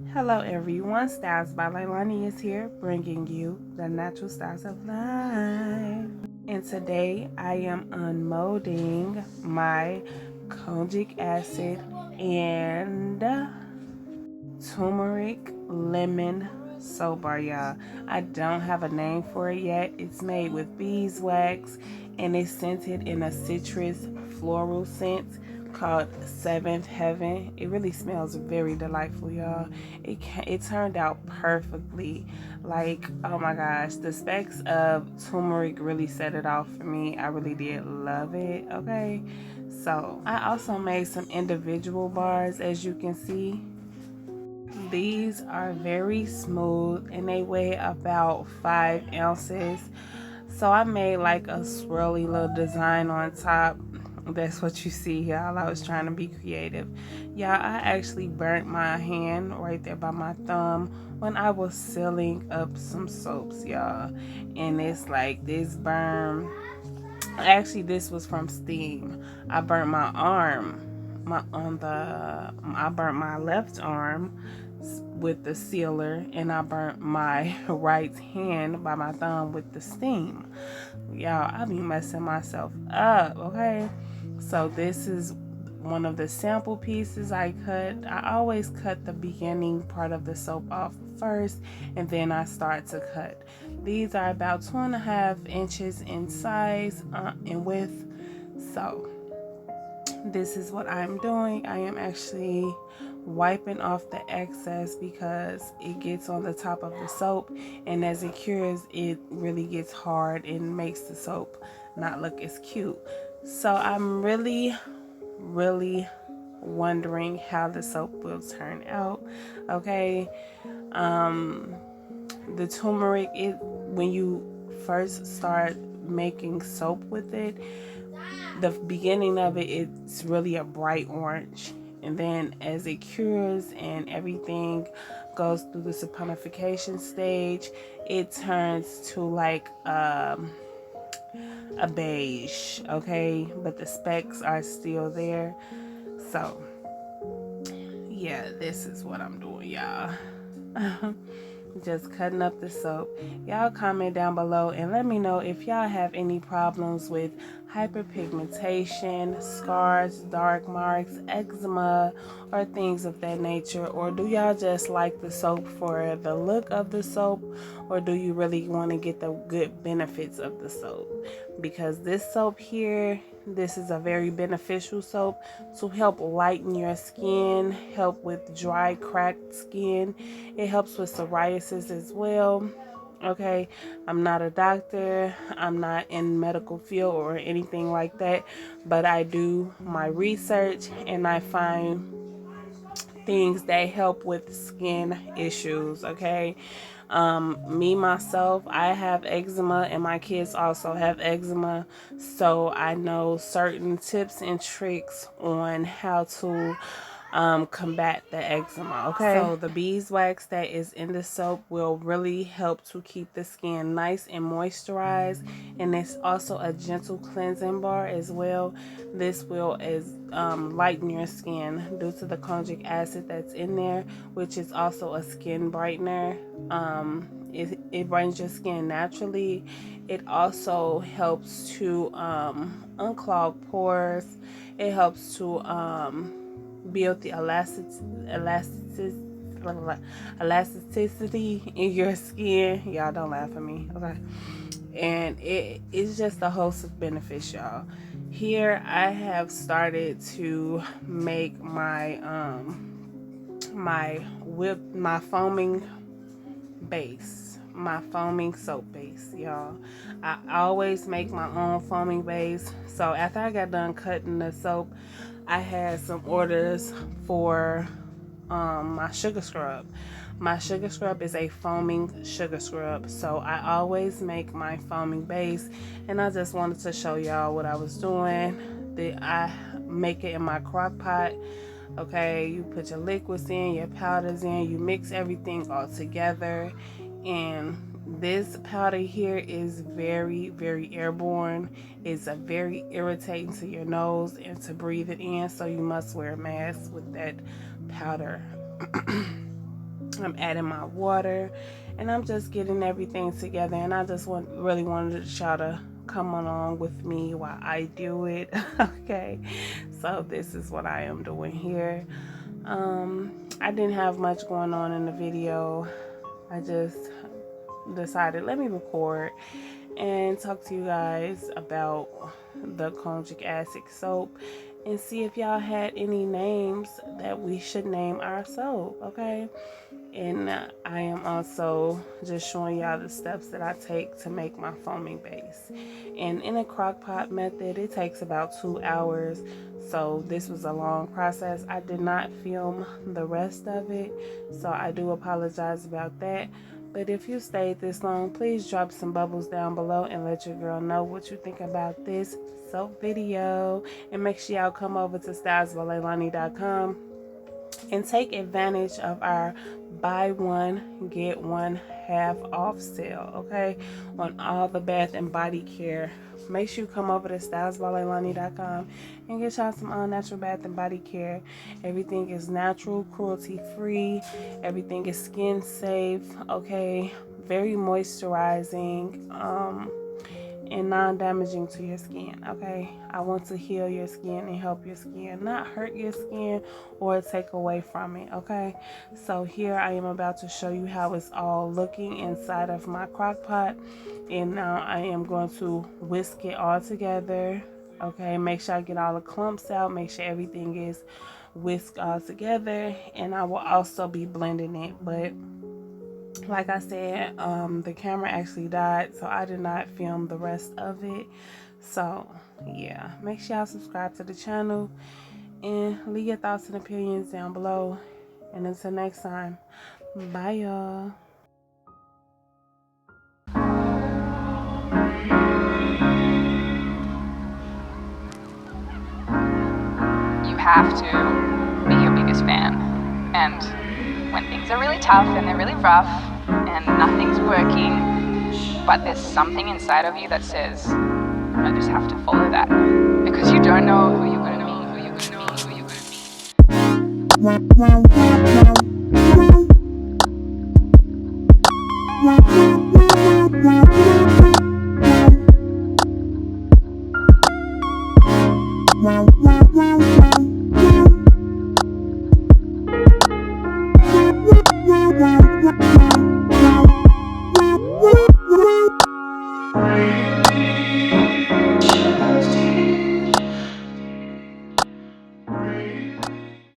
Hello everyone, StylesbyLailani is here bringing you the natural styles of life. And today I am unmolding my kojic acid and turmeric lemon soap bar, y'all. I don't have a name for it yet. It's made with beeswax and it's scented in a citrus floral scent called Seventh Heaven. It really smells very delightful, y'all. It turned out perfectly. Like, oh my gosh, the specks of turmeric really set it off for me. I really did love it. Okay, so I also made some individual bars, as you can see. These are very smooth and they weigh about 5 ounces. So I made like a swirly little design on top. That's what you see, y'all. I was trying to be creative. Y'all, I actually burnt my hand right there by my thumb when I was sealing up some soaps, y'all. And it's like this burn. Actually, this was from steam. I burnt my arm. I burnt my left arm with the sealer, and I burnt my right hand by my thumb with the steam. Y'all, I be messing myself up, okay? So this is one of the sample pieces I cut. I always cut the beginning part of the soap off first, and then I start to cut. These are about 2.5 inches in size and width. So this is what I'm doing. I am actually wiping off the excess because it gets on the top of the soap, and as it cures it really gets hard and makes the soap not look as cute. So I'm really wondering how the soap will turn out. Okay, the turmeric, it when you first start making soap with it, the beginning of it, it's really a bright orange, and then as it cures and everything goes through the saponification stage, it turns to like a beige. Okay, but the specks are still there. So yeah, this is what I'm doing, y'all. Just cutting up the soap. Y'all comment down below and let me know if y'all have any problems with hyperpigmentation, scars, dark marks, eczema, or things of that nature. Or do y'all just like the soap for the look of the soap, or do you really want to get the good benefits of the soap? Because this soap here, this is a very beneficial soap to help lighten your skin, help with dry, cracked skin. It helps with psoriasis as well. Okay, I'm not a doctor, I'm not in medical field or anything like that, but I do my research and I find things that help with skin issues. Okay, me myself, I have eczema and my kids also have eczema, so I know certain tips and tricks on how to combat the eczema. Okay, so the beeswax that is in the soap will really help to keep the skin nice and moisturized, and it's also a gentle cleansing bar as well. This will lighten your skin due to the kojic acid that's in there, which is also a skin brightener. It brightens your skin naturally. It also helps to unclog pores. It helps to build the elasticity in your skin. Y'all don't laugh at me, okay? And it's just a host of benefits, y'all. Here I have started to make my foaming base, my foaming soap base, y'all. I always make my own foaming base. So after I got done cutting the soap, I had some orders for my sugar scrub. My sugar scrub is a foaming sugar scrub, so I always make my foaming base, and I just wanted to show y'all what I was doing. I make it in my crock pot. Okay, you put your liquids in, your powders in, you mix everything all together, and this powder here is very airborne. It's a very irritating to your nose and to breathe it in, so you must wear a mask with that powder. I'm adding my water, and I'm just getting everything together. And I just really wanted y'all to come along with me while I do it. Okay, so this is what I am doing here. I didn't have much going on in the video. I just decided, let me record and talk to you guys about the konjac acid soap and see if y'all had any names that we should name our soap. Okay, and I am also just showing y'all the steps that I take to make my foaming base. And in a crock pot method, it takes about 2 hours. So this was a long process. I did not film the rest of it, so I do apologize about that. But if you stayed this long, please drop some bubbles down below and let your girl know what you think about this soap video. And make sure y'all come over to StylesbyLailani.com and take advantage of our buy one get one half off sale, okay, on all the bath and body care. Make sure you come over to StylesbyLailani.com and get y'all some all natural bath and body care. Everything is natural, cruelty free, everything is skin safe, okay, very moisturizing, and non-damaging to your skin. Okay, I want to heal your skin and help your skin, not hurt your skin or take away from it. Okay, so here I am about to show you how it's all looking inside of my crock pot, and now I am going to whisk it all together. Okay, make sure I get all the clumps out, make sure everything is whisked all together, and I will also be blending it. But like I said, the camera actually died, so I did not film the rest of it. So yeah, make sure y'all subscribe to the channel and leave your thoughts and opinions down below. And until next time, bye y'all. You have to be your biggest fan. And when things are really tough and they're really rough and nothing's working, but there's something inside of you that says, I just have to follow that. Because you don't know who you're going to meet, who you're going to meet, who you're going to meet.